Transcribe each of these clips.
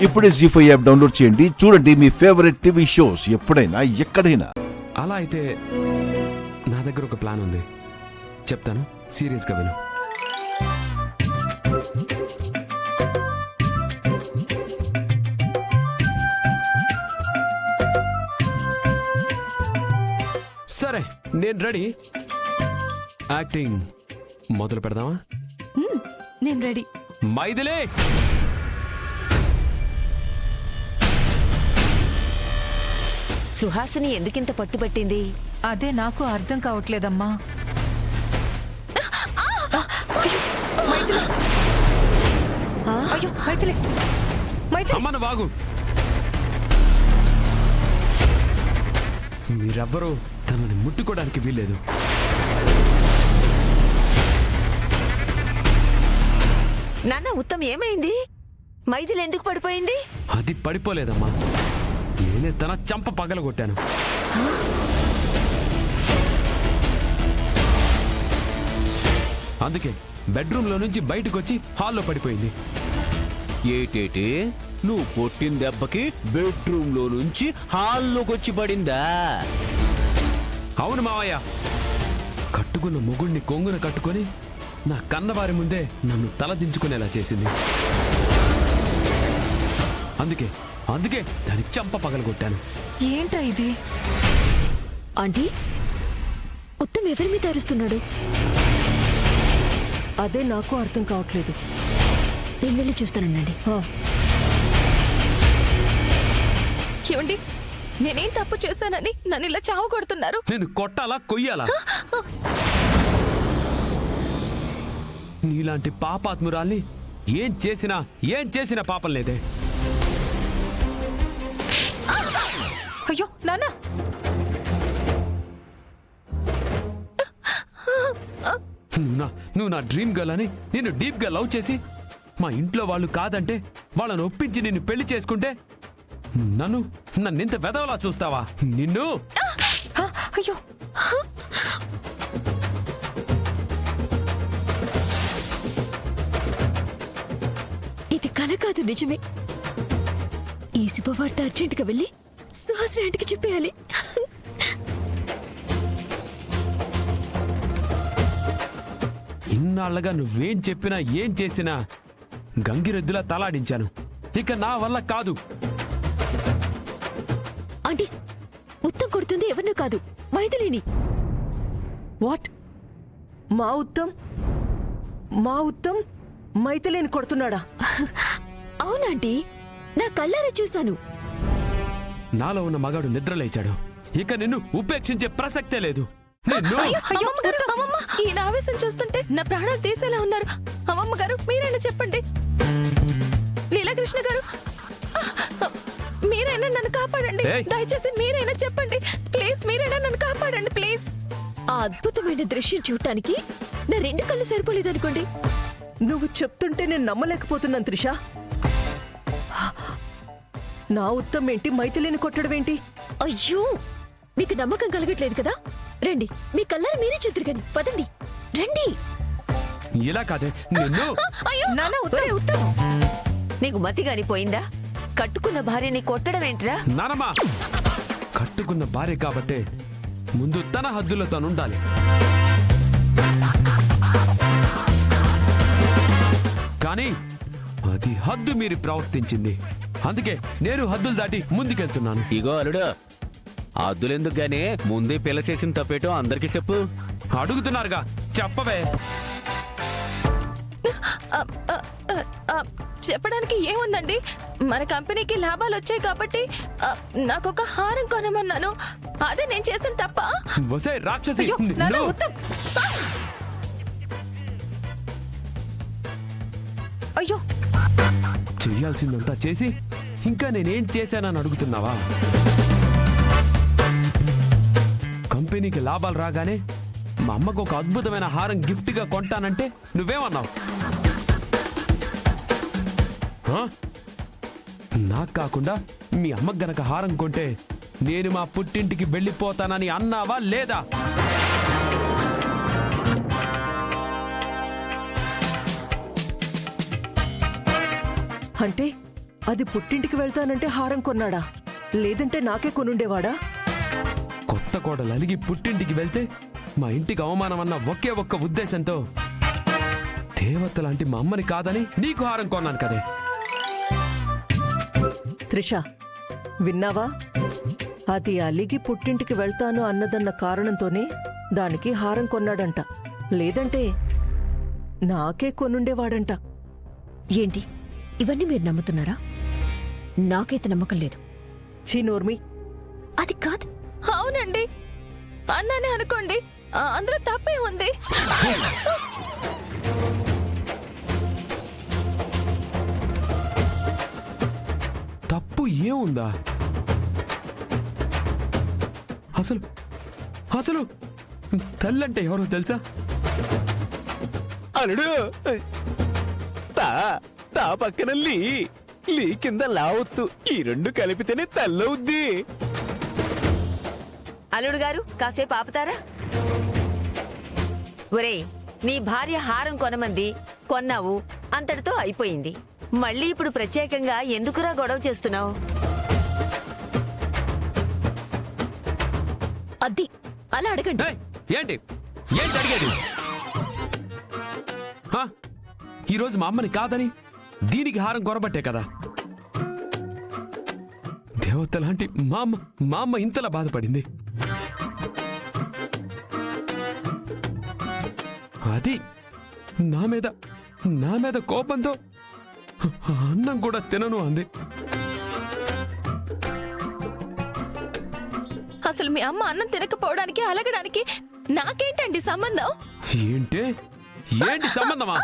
ఇప్పుడే జీ5 app download చేయండి. చూడండి మీ ఫేవరెట్ టీవీ షోస్ ఎప్పుడైనా ఎక్కడైనా. అలా అయితే నా దగ్గర ఒక ప్లాన్ ఉంది, చెప్తాను, సీరియస్గా విను. సరే, నేను రెడీ. యాక్టింగ్ మొదలు పెడదామా? నేను రెడీ. మైథిలి, సుహాసిని ఎందుకింత పట్టుబట్టింది? అదే నాకు అర్థం కావట్లేదమ్మా. అమ్మను వాగు. మీరెవ్వరూ తనని ముట్టుకోవడానికి వీల్లేదు. నాన్న, ఉత్తమ్ ఏమైంది? మైథిలి ఎందుకు పడిపోయింది? అది పడిపోలేదమ్మా, నేనే తన చంప పగలగొట్టాను. అందుకే బెడ్రూమ్లో నుంచి బయటకు వచ్చి హాల్లో పడిపోయింది. ఏటేటే, నువ్వు కొట్టిన దెబ్బకి బెడ్రూమ్లో నుంచి హాల్లోకి వచ్చి పడిందా? అవును మావయ్య, కట్టుకున్న మొగుడిని కొంగున కట్టుకొని నా కన్నవారి ముందే నన్ను తలదించుకునేలా చేసింది. అందుకే అందుకే దాని చంప పగలగొట్టాను. ఏంటా ఇది? ఆంటీ, ఉత్తమ్ ఎవరి మీద అరుస్తున్నాడు? అదే నాకు అర్థం కావట్లేదు. నేను వెళ్ళి చూస్తానండి. ఏమండి, నేనేం తప్పు చేశానని నన్ను ఇలా చావు కొడుతున్నారు? నేను కొట్టాలా కొయ్యాలా? నీలాంటి పాపాత్మురాల్ని ఏం చేసినా పాపం లేదే. అయ్యో నాన్న, నువ్వు నా డ్రీమ్ గర్ల్ అని నిన్ను డీప్ గా లవ్ చేసి మా ఇంట్లో వాళ్ళు కాదంటే వాళ్ళని ఒప్పించి నిన్ను పెళ్లి చేసుకుంటే నన్నింత వెదవలా చూస్తావా? నిన్ను అయ్యో, ఇది కల కాదు, నిజమే. ఈ శుభవార్త అర్జెంటుగా వెళ్ళి సుహాసిని ఆంటీకి చెప్పేయాలి. ఇన్నాళ్లగా నువ్వేం చెప్పినా ఏం చేసినా గంగిరెద్దులా తలాడించాను. ఇక నా వల్ల కాదు. ఆంటీ, ఉత్తమ్ కొడుతుంది ఎవరినూ కాదు, మైథిలిని. వాట్? మా ఉత్తమ్ మైథిలిని కొడుతున్నాడా? అవునాంటీ, నా కళ్ళారా చూశాను. నాలో ఉన్న మగాడు నిద్రలేచాడు. ఇక నిన్ను ఉపేక్షించే ప్రసక్తే లేదు. అమ్మమ్మ, ఈయన ఆవేశం చూస్తుంటే నా ప్రాణాలు తీసేలా ఉన్నారు. అమ్మమ్మ గారు, మీరైనా చెప్పండి. లీలాకృష్ణ గారు, మీరైనా నన్ను కాపాడండి. దయచేసి మీరైనా చెప్పండి ప్లీజ్. మీరైనా నన్ను కాపాడండి ప్లీజ్. ఆ అద్భుతమైన దృశ్యం చూడటానికి నా రెండు కళ్ళు సరిపోలేదనుకోండి. నువ్వు చెప్తుంటే నేను నమ్మలేకపోతున్నాను త్రిష. నా ఉత్తమ్ ఏంటి మైథిలిని కొట్టడం ఏంటి? అయ్యో, మీకు నమ్మకం కలగట్లేదు కదా? రండి, మీ కళ్ళారా మీరే చూద్దరు కానీ. పదండి, రండి. ఇలా కాదే నిన్ను. నాన్న, ఉత్తమ్, నీకు మతి గానిపోయిందా? కట్టుకున్న భార్యని కొట్టడం ఏంట్రా? నానమ్మా, కట్టుకున్న భార్య కాబట్టే ముందు తన హద్దులో తనుండాలి. కానీ అది హద్దు మీరి ప్రవర్తించింది. అందుకే నేను హద్దులు దాటి ముందుకెళ్తున్నాను. ఇగో అల్లుడు, అద్దులెందుకు గానీ ముందే పిల్ల చేసిన తప్పేటో అందరికీ చెప్పు. అడుగుతున్నారుగా, చెప్పవే. చెప్పడానికి ఏముందండి, మన కంపెనీకి లాభాలు వచ్చాయి కాబట్టి నాకొక హారం కొనమన్నాను. అదే నేను చేసిన తప్ప. వసే రాక్షసి, అయ్యో, చెయ్యాల్సిందంతా చేసి ఇంకా నేనేం చేశానని అడుగుతున్నావా? కంపెనీకి లాభాలు రాగానే మా అమ్మకు ఒక అద్భుతమైన హారం గిఫ్ట్ గా కొంటానంటే నువ్వేమన్నావు? నాకు కాకుండా మీ అమ్మకు గనక హారం కొంటే నేను మా పుట్టింటికి వెళ్ళిపోతానని అన్నావా లేదా? అంటే అది పుట్టింటికి వెళ్తానంటే హారం కొన్నాడా లేదంటే నాకే కొనుండేవాడా? కొత్త కోడలు అలిగి పుట్టింటికి వెళ్తే మా ఇంటికి అవమానం అన్న ఒకే ఒక్క ఉద్దేశంతో దేవత లాంటి మా అమ్మని కాదని నీకు హారం కొన్నాను కదే. త్రిష, విన్నావా? అది అలిగి పుట్టింటికి వెళ్తాను అన్నదన్న కారణంతోనే దానికి హారం కొన్నాడంట, లేదంటే నాకే కొనుండేవాడంట. ఏంటి ఇవన్నీ మీరు నమ్ముతున్నారా? నాకైతే నమ్మకం లేదు. ఛీ నోర్మి. అది కాదు. అవునండి, అన్నానే అనుకోండి, అందులో తప్పే ఉంది. తప్పు ఏముందా? అసలు అసలు తల్లంటే ఎవరో తెలుసా? అల్లుడు తా తా పక్కన లీ లీ కింద లావొత్తు ఈ రెండు కలిపితేనే తల్లవుద్ది. అల్లుడు గారు కాసేపు ఆపుతారా? ఒరేయ్, నీ భార్య హారం కొనమంది, కొన్నావు, అంతటితో అయిపోయింది. మళ్ళీ ఇప్పుడు ప్రత్యేకంగా ఎందుకురా గొడవ చేస్తున్నావు? అద్ది అలా అడగండి. ఏయ్, ఏంటి ఏంటి అడిగేది? హా? ఈరోజు మా అమ్మని కాదని దీనికి హారం కొరబట్టే కదా దేవత లాంటి మా అమ్మ ఇంతలా బాధపడింది. అది నా మీద కోపంతో అన్నం కూడా తినను అంది. అసలు మీ అమ్మ అన్నం తినకపోవడానికి అలగడానికి నాకేంటండి సంబంధం? ఏంటి సంబంధమా?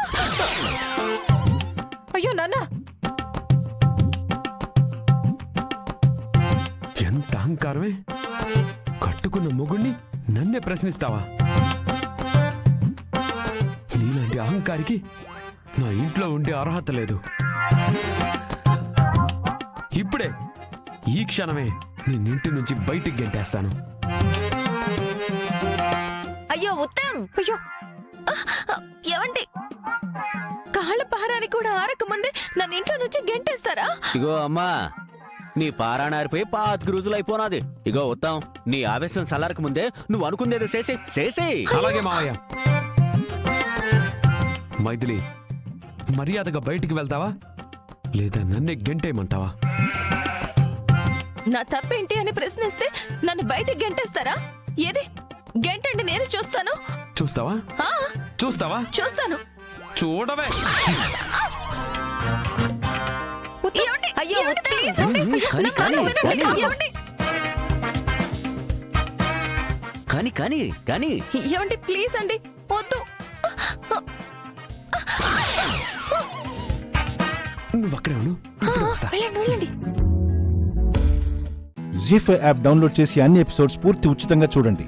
అయ్యో నాన్న, ఎంత అహంకారమే! కట్టుకున్న మొగుణ్ణి నన్నే ప్రశ్నిస్తావా? నీలాంటి అహంకారికి నా ఇంట్లో ఉండే అర్హత లేదు. ఇప్పుడే ఈ క్షణమే నిన్నింటి నుంచి బయటికి గెంటేస్తాను. అయ్యో ఉత్తమ్, అయ్యో, ఏమండి, కాళ్ళ పారానికి కూడా ఆరక ముందే నన్ను ఇంట్లో నుంచి గెంటేస్తారా? ఇగో అమ్మా, నీ పారాణారిపోయి 5 రోజులు అయిపోనాది. ఇగో ఉత్తం, నీ ఆవేశం సలారక ముందే నువ్వు అనుకుందేదో చేసి అలాగే మావయ్య. మైథిలి, మర్యాదగా బయటికి వెళ్తావా లేదా నన్నే గెంటేయమంటావా? నా తప్పేంటి అని ప్రశ్నిస్తే నన్ను బయటికి గెంటేస్తారా? ఏది గెంటండి, నేను చూస్తాను. చూస్తావా? ఆ, చూస్తావా? చూస్తాను. చూడవే. ఏమండి? అయ్యో, ఏమండి? ఉత్తమ్. ప్లీజ్ అండి. కానీ, నా మాట వినండి. కానీ. ఏమండి? కానీ ఏమండి, ప్లీజ్ అండి, వద్దు. నువ్వు అక్కడే ఉండు, ఇప్పుడు వస్తా. వెళ్ళండి, వెళ్ళండి. జీ5 యాప్ డౌన్లోడ్ చేసి అన్ని ఎపిసోడ్స్ పూర్తి ఉచితంగా చూడండి.